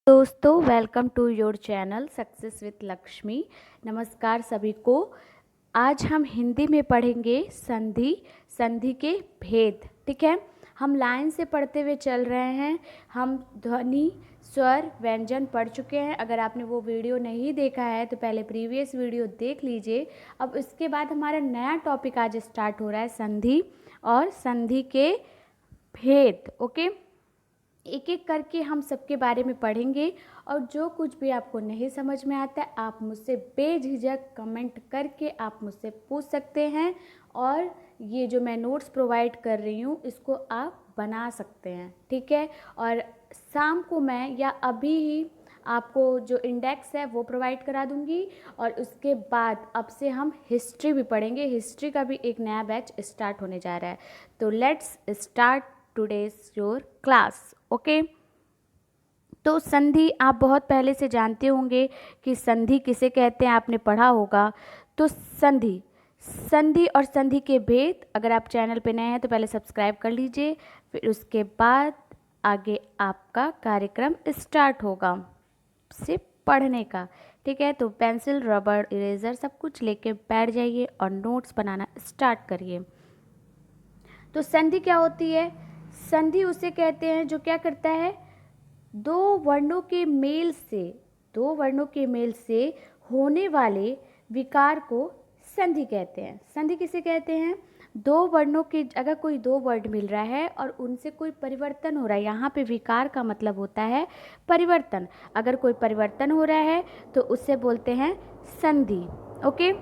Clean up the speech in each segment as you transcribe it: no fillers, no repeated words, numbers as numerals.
दोस्तों, welcome to your channel success with Lakshmi. नमस्कार सभी को। आज हम हिंदी में पढ़ेंगे संधि के भेद। ठीक है, हम लाइन से पढ़ते हुए चल रहे हैं। हम ध्वनि, स्वर, व्यंजन पढ़ चुके हैं। अगर आपने वो वीडियो नहीं देखा है तो पहले प्रीवियस वीडियो देख लीजिए। अब इसके बाद हमारा नया टॉपिक आज स्टार्ट हो रहा है, संधि और संधि के भेद। ओके, एक एक करके हम सबके बारे में पढ़ेंगे और जो कुछ भी आपको नहीं समझ में आता है आप मुझसे बेझिझक कमेंट करके आप मुझसे पूछ सकते हैं। और ये जो मैं नोट्स प्रोवाइड कर रही हूँ इसको आप बना सकते हैं। ठीक है, और शाम को मैं या अभी ही आपको जो इंडेक्स है वो प्रोवाइड करा दूंगी। और उसके बाद अब से हम हिस्ट्री भी पढ़ेंगे। हिस्ट्री का भी एक नया बैच स्टार्ट होने जा रहा है। तो let's start today's your class. Okay, तो संधि आप बहुत पहले से जानते होंगे कि संधि किसे कहते हैं, आपने पढ़ा होगा। तो संधि और संधि के भेद, अगर आप चैनल पे नए हैं तो पहले सब्सक्राइब कर लीजिए, फिर उसके बाद आगे आपका कार्यक्रम स्टार्ट होगा से पढ़ने का। ठीक है, तो पेंसिल, रबड़, इरेजर सब कुछ लेके बैठ जाइए और नोट्स बनाना स्टार्ट करिए। तो संधि क्या होती है? संधि उसे कहते हैं जो क्या करता है, दो वर्णों के मेल से होने वाले विकार को संधि कहते हैं। संधि किसे कहते हैं? दो वर्णों के, अगर कोई दो वर्ड मिल रहा है और उनसे कोई परिवर्तन हो रहा है, यहाँ पे विकार का मतलब होता है परिवर्तन। अगर कोई परिवर्तन हो रहा है तो उससे बोलते हैं संधि। ओके,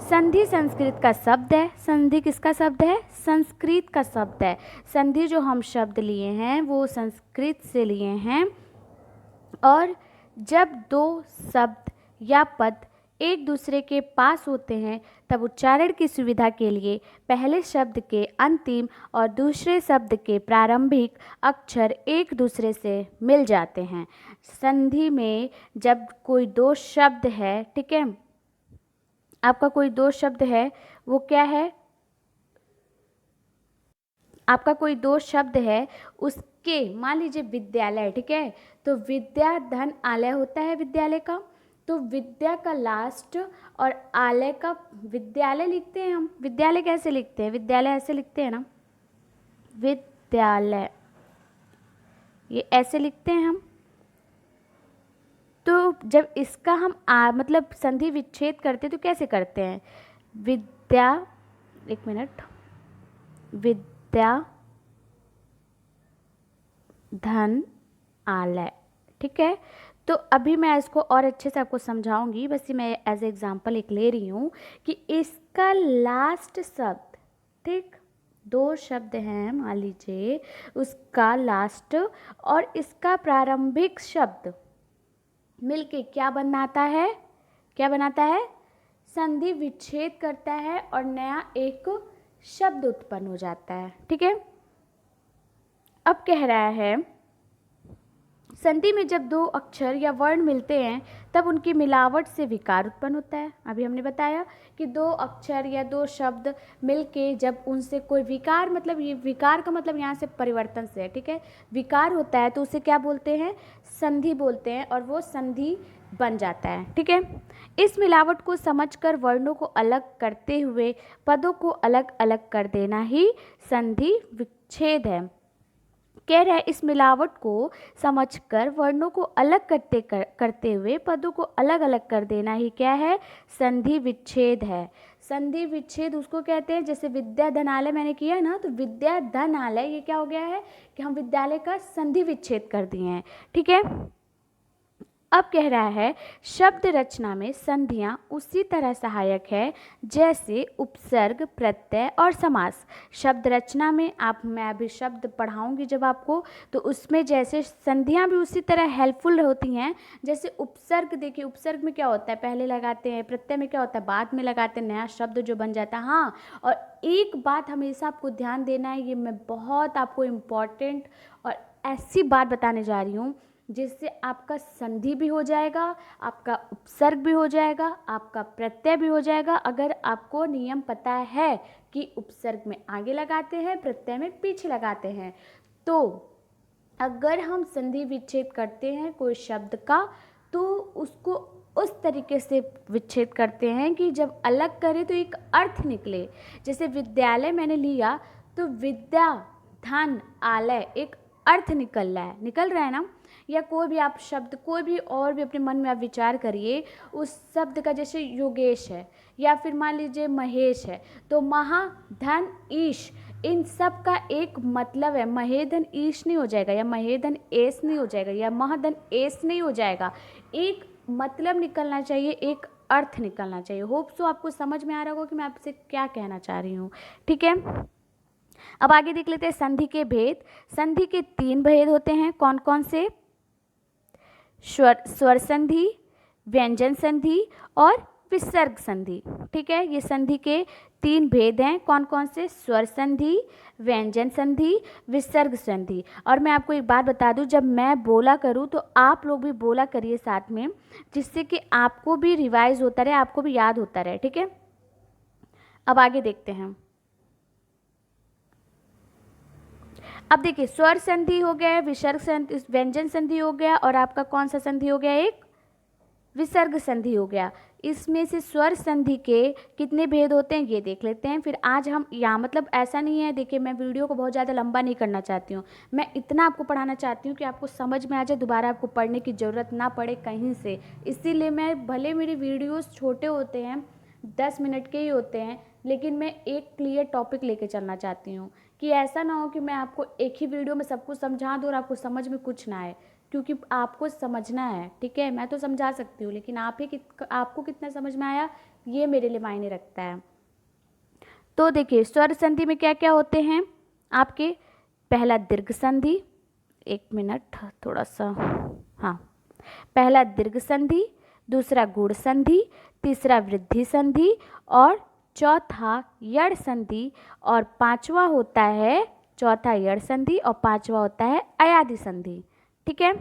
संधि संस्कृत का शब्द है। संधि किसका शब्द है? संस्कृत का शब्द है। संधि जो हम शब्द लिए हैं वो संस्कृत से लिए हैं। और जब दो शब्द या पद एक दूसरे के पास होते हैं तब उच्चारण की सुविधा के लिए पहले शब्द के अंतिम और दूसरे शब्द के प्रारंभिक अक्षर एक दूसरे से मिल जाते हैं। संधि में जब कोई दो शब्द है, ठीक है, आपका कोई दो शब्द है, वो क्या है, आपका कोई दो शब्द है, उसके मान लीजिए विद्यालय, ठीक है, तो विद्या धन आलय होता है विद्यालय का। तो विद्या का लास्ट और आलय का, विद्यालय लिखते हैं हम, विद्यालय कैसे लिखते हैं? विद्यालय ऐसे लिखते हैं ना, विद्यालय, ये ऐसे लिखते हैं हम। तो जब इसका हम मतलब संधि विच्छेद करते तो कैसे करते हैं? विद्या, एक मिनट, विद्या धन आलय। ठीक है, तो अभी मैं इसको और अच्छे से आपको समझाऊंगी, बस मैं एज एग्जांपल एक ले रही हूँ कि इसका लास्ट शब्द, ठीक, दो शब्द हैं मान लीजिए, उसका लास्ट और इसका प्रारंभिक शब्द मिलके क्या बनाता है, क्या बनाता है? संधि विच्छेद करता है और नया एक शब्द उत्पन्न हो जाता है। ठीक है, अब कह रहा है संधि में जब दो अक्षर या वर्ण मिलते हैं तब उनकी मिलावट से विकार उत्पन्न होता है। अभी हमने बताया कि दो अक्षर या दो शब्द मिलके जब उनसे कोई विकार, मतलब ये विकार का मतलब यहाँ से परिवर्तन से है, ठीक है, विकार होता है तो उसे क्या बोलते हैं? संधि बोलते हैं, और वो संधि बन जाता है। ठीक है, इस मिलावट को समझकर वर्णों को अलग करते हुए पदों को अलग अलग कर देना ही संधि विच्छेद है। कह रहा है इस मिलावट को समझकर वर्णों को अलग करते हुए पदों को अलग अलग कर देना ही क्या है? संधि विच्छेद है। संधि विच्छेद उसको कहते हैं, जैसे विद्या धनालय मैंने किया ना, तो विद्या धनालय ये क्या हो गया है कि हम विद्यालय का संधि विच्छेद कर दिए हैं। ठीक है, अब कह रहा है शब्द रचना में संधियां उसी तरह सहायक है जैसे उपसर्ग, प्रत्यय और समास। शब्द रचना में मैं अभी शब्द पढ़ाऊंगी जब आपको, तो उसमें जैसे संधियां भी उसी तरह हेल्पफुल होती हैं जैसे उपसर्ग। देखिए उपसर्ग में क्या होता है, पहले लगाते हैं, प्रत्यय में क्या होता है, बाद में लगाते हैं, नया शब्द जो बन जाता है। हाँ, और एक बात हमेशा आपको ध्यान देना है, ये मैं बहुत आपको इम्पॉर्टेंट और ऐसी बात बताने जा रही हूँ जिससे आपका संधि भी हो जाएगा, आपका उपसर्ग भी हो जाएगा, आपका प्रत्यय भी हो जाएगा। अगर आपको नियम पता है कि उपसर्ग में आगे लगाते हैं, प्रत्यय में पीछे लगाते हैं, तो अगर हम संधि विच्छेद करते हैं कोई शब्द का तो उसको उस तरीके से विच्छेद करते हैं कि जब अलग करें तो एक अर्थ निकले। जैसे विद्यालय मैंने लिया तो विद्या धन आलय एक अर्थ निकल रहा है ना। या कोई भी आप शब्द कोई भी और भी अपने मन में आप विचार करिए उस शब्द का, जैसे योगेश है या फिर मान लीजिए महेश है, तो महा धन ईश इन सब का एक मतलब है। महेधन ईश नहीं हो जाएगा या महेधन एस नहीं हो जाएगा या महधन एस नहीं हो जाएगा। एक मतलब निकलना चाहिए, एक अर्थ निकलना चाहिए। होप सो आपको समझ में आ रहा होगा कि मैं आपसे क्या कहना चाह रही हूँ। ठीक है, अब आगे देख लेते हैं संधि के भेद। संधि के 3 भेद होते हैं, कौन कौन से? स्वर संधि, व्यंजन संधि और विसर्ग संधि। ठीक है, ये संधि के 3 भेद हैं, कौन कौन से? स्वर संधि, व्यंजन संधि, विसर्ग संधि। और मैं आपको एक बात बता दूं, जब मैं बोला करूं तो आप लोग भी बोला करिए साथ में, जिससे कि आपको भी रिवाइज होता रहे, आपको भी याद होता रहे। ठीक है, अब आगे देखते हैं। अब देखिए, स्वर संधि हो गया, विसर्ग संधि, व्यंजन संधि हो गया, और आपका कौन सा संधि हो गया? एक विसर्ग संधि हो गया। इसमें से स्वर संधि के कितने भेद होते हैं ये देख लेते हैं। फिर आज हम यहाँ, मतलब ऐसा नहीं है, देखिए मैं वीडियो को बहुत ज़्यादा लंबा नहीं करना चाहती हूँ, मैं इतना आपको पढ़ाना चाहती हूँ कि आपको समझ में आ जाए, दोबारा आपको पढ़ने की ज़रूरत ना पड़े कहीं से। इसीलिए मैं, भले मेरे वीडियोज़ छोटे होते हैं, 10 मिनट के ही होते हैं, लेकिन मैं एक क्लियर टॉपिक लेके चलना चाहती हूँ, कि ऐसा ना हो कि मैं आपको एक ही वीडियो में सब कुछ समझा दूँ और आपको समझ में कुछ ना आए, क्योंकि आपको समझना है। ठीक है, मैं तो समझा सकती हूँ, लेकिन आपको कितना समझ में आया ये मेरे लिए मायने रखता है। तो देखिए, स्वर संधि में क्या क्या होते हैं आपके? पहला दीर्घ संधि, 1 मिनट थोड़ा सा, हाँ, पहला दीर्घ संधि, दूसरा गुण संधि, तीसरा वृद्धि संधि और चौथा यड़ संधि, और पांचवा होता है, चौथा यड़ संधि और पांचवा होता है अयादि संधि। ठीक है,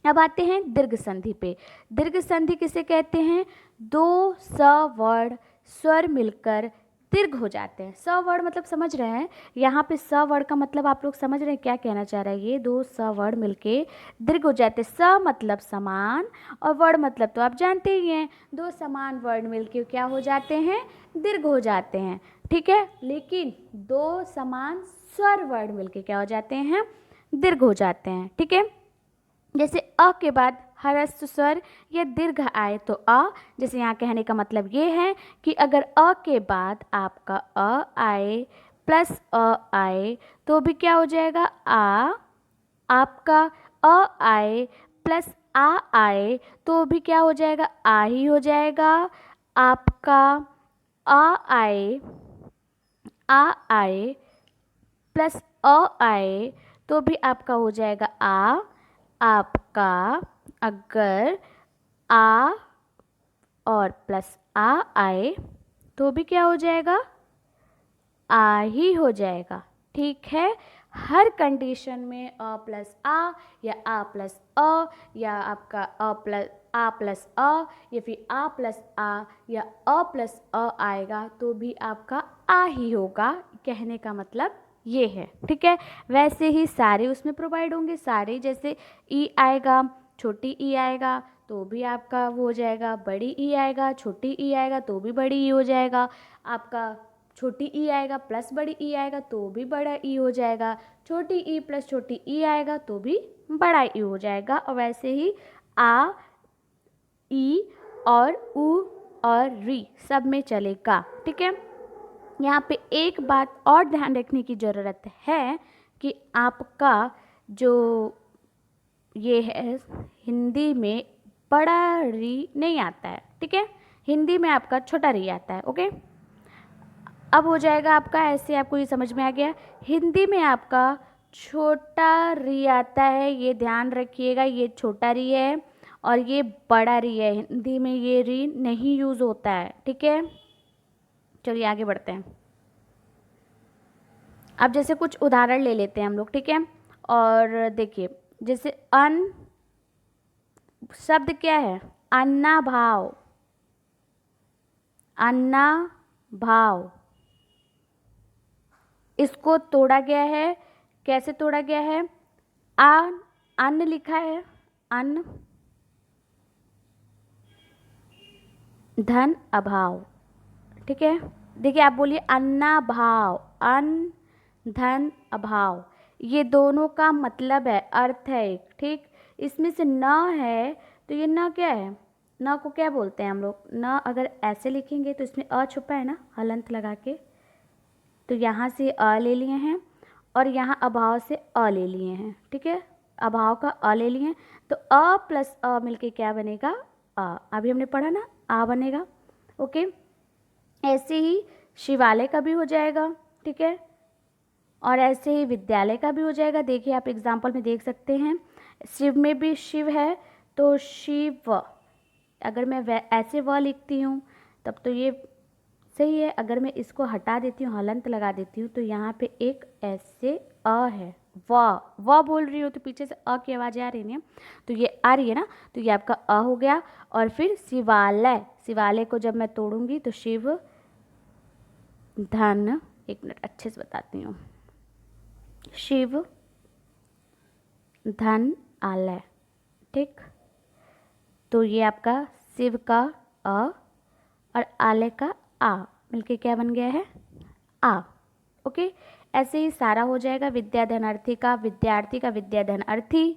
अब आते हैं दीर्घ संधि पे। दीर्घ संधि किसे कहते हैं? 2 सवर्ण स्वर मिलकर दीर्घ हो जाते हैं। सवर्ण मतलब समझ रहे हैं, यहाँ पे सवर्ण का मतलब आप लोग समझ रहे हैं क्या कहना चाह रहा है? ये 2 सवर्ण मिलके दीर्घ हो जाते हैं। स मतलब समान और वर्ण मतलब तो आप जानते ही हैं, 2 समान वर्ण मिलके क्या हो जाते हैं? दीर्घ हो जाते हैं। ठीक है, लेकिन 2 समान स्वर वर्ण मिलके क्या हो जाते हैं? दीर्घ हो जाते हैं। ठीक है, जैसे अ के बाद ह्रस्व स्वर या दीर्घ आए तो अ, जैसे यहाँ कहने का मतलब ये है कि अगर अ के बाद आपका अ आए प्लस अ आए तो भी क्या हो जाएगा? आ। आपका अ आए प्लस आ आए तो भी क्या हो जाएगा? आ ही हो जाएगा। आपका आ आए, आ आए प्लस अ आए तो भी आपका हो जाएगा आ। आपका अगर आ और प्लस आ आए तो भी क्या हो जाएगा? आ ही हो जाएगा। ठीक है, हर कंडीशन में अ प्लस आ या आ प्लस अ या आपका अ प्लस अ या फिर आ प्लस आ या अ प्लस अ आएगा तो भी आपका आ ही होगा, कहने का मतलब ये है। ठीक है, वैसे ही सारे उसमें प्रोवाइड होंगे, सारे जैसे ई आएगा, छोटी ई आएगा तो भी आपका वो हो जाएगा, बड़ी ई आएगा, छोटी ई आएगा तो भी बड़ी ई हो जाएगा, आपका छोटी ई आएगा प्लस बड़ी ई आएगा तो भी बड़ा ई हो जाएगा, छोटी ई प्लस छोटी ई आएगा तो भी बड़ा ई हो जाएगा। और वैसे ही आ, ई और उ और री सब में चलेगा। ठीक है, यहाँ पे एक बात और ध्यान रखने की ज़रूरत है कि आपका जो ये है, हिंदी में बड़ा री नहीं आता है। ठीक है, हिंदी में आपका छोटा री आता है। ओके, अब हो जाएगा आपका ऐसे, आपको ये समझ में आ गया। हिंदी में आपका छोटा री आता है, ये ध्यान रखिएगा, ये छोटा री है और ये बड़ा री है। हिंदी में ये री नहीं यूज़ होता है। ठीक है, चलिए आगे बढ़ते हैं। अब जैसे कुछ उदाहरण ले लेते हैं हम लोग। ठीक है, और देखिए जैसे अन शब्द क्या है? अन्ना भाव, अन्ना भाव, इसको तोड़ा गया है। कैसे तोड़ा गया है? अन्न लिखा है, अन्न, धन अभाव, ठीक है। देखिए आप बोलिए अन्नाभाव, अन्न धन अभाव, ये दोनों का मतलब है, अर्थ है एक, ठीक। इसमें से न है तो ये न क्या है, न को क्या बोलते हैं हम लोग, न अगर ऐसे लिखेंगे तो इसमें अ छुपा है ना हलंत लगा के, तो यहाँ से अ ले लिए हैं और यहाँ अभाव से अ ले लिए हैं, ठीक है। अभाव का अ ले लिए, तो अ प्लस अ मिलके क्या बनेगा, अ। अभी हमने पढ़ा ना, आ बनेगा, ओके। ऐसे ही शिवालय का भी हो जाएगा, ठीक है, और ऐसे ही विद्यालय का भी हो जाएगा। देखिए आप एग्जाम्पल में देख सकते हैं, शिव में भी शिव है तो शिव, अगर मैं ऐसे व लिखती हूँ तब तो ये सही है। अगर मैं इसको हटा देती हूँ, हलंत लगा देती हूँ, तो यहाँ पे एक ऐसे अ है, व बोल रही हूँ तो पीछे से अ की आवाज़ आ रही है, तो ये आ रही है ना, तो ये आपका अ हो गया। और फिर शिवालय, शिवालय को जब मैं तोड़ूंगी तो शिव धन, एक मिनट अच्छे से बताती हूँ, शिव धन आलय, ठीक। तो ये आपका शिव का अ और आलय का आ मिलके क्या बन गया है, आ, ओके। ऐसे ही सारा हो जाएगा, विद्याधन अर्थी का विद्यार्थी का विद्याधन अर्थी,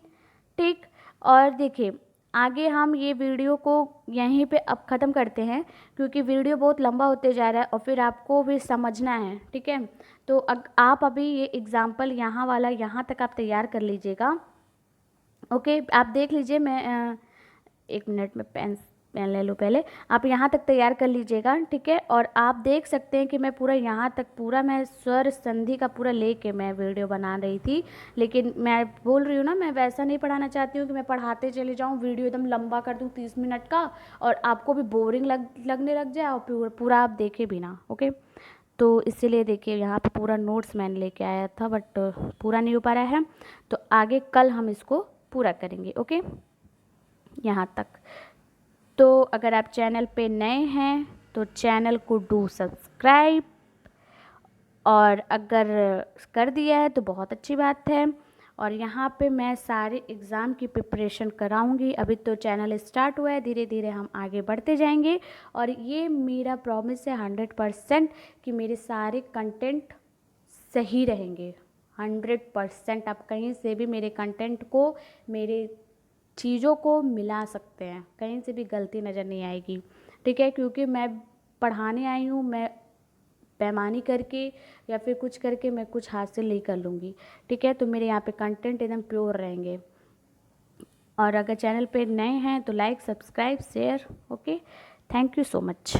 ठीक। और देखिए आगे हम ये वीडियो को यहीं पे अब ख़त्म करते हैं, क्योंकि वीडियो बहुत लंबा होते जा रहा है और फिर आपको भी समझना है, ठीक है। तो आप अभी ये एग्ज़ाम्पल यहाँ वाला यहाँ तक आप तैयार कर लीजिएगा, ओके। आप देख लीजिए, मैं एक मिनट में पेन ले लो पहले, आप यहाँ तक तैयार कर लीजिएगा, ठीक है। और आप देख सकते हैं कि मैं पूरा यहाँ तक पूरा मैं स्वर संधि का पूरा लेके मैं वीडियो बना रही थी, लेकिन मैं बोल रही हूँ ना, मैं वैसा नहीं पढ़ाना चाहती हूँ कि मैं पढ़ाते चले जाऊँ, वीडियो एकदम लंबा कर दूँ 30 मिनट का और आपको भी बोरिंग लगने लग जाए और पूरा आप देखे भी ना, ओके। तो इसीलिए देखिए यहाँ पे पूरा नोट्स मैंने लेके आया था, बट पूरा नहीं हो पा रहा है, तो आगे कल हम इसको पूरा करेंगे, ओके, यहाँ तक। तो अगर आप चैनल पे नए हैं तो चैनल को डू सब्सक्राइब, और अगर कर दिया है तो बहुत अच्छी बात है। और यहाँ पे मैं सारे एग्ज़ाम की प्रिपरेशन कराऊंगी, अभी तो चैनल स्टार्ट हुआ है, धीरे धीरे हम आगे बढ़ते जाएंगे। और ये मेरा प्रॉमिस है 100% कि मेरे सारे कंटेंट सही रहेंगे, 100%। आप कहीं से भी मेरे कंटेंट को, मेरे चीज़ों को मिला सकते हैं, कहीं से भी गलती नज़र नहीं आएगी, ठीक है। क्योंकि मैं पढ़ाने आई हूँ, मैं बेईमानी करके या फिर कुछ करके मैं कुछ हासिल नहीं कर लूँगी, ठीक है। तो मेरे यहाँ पे कंटेंट एकदम प्योर रहेंगे। और अगर चैनल पे नए हैं तो like subscribe share, okay. Thank you so much.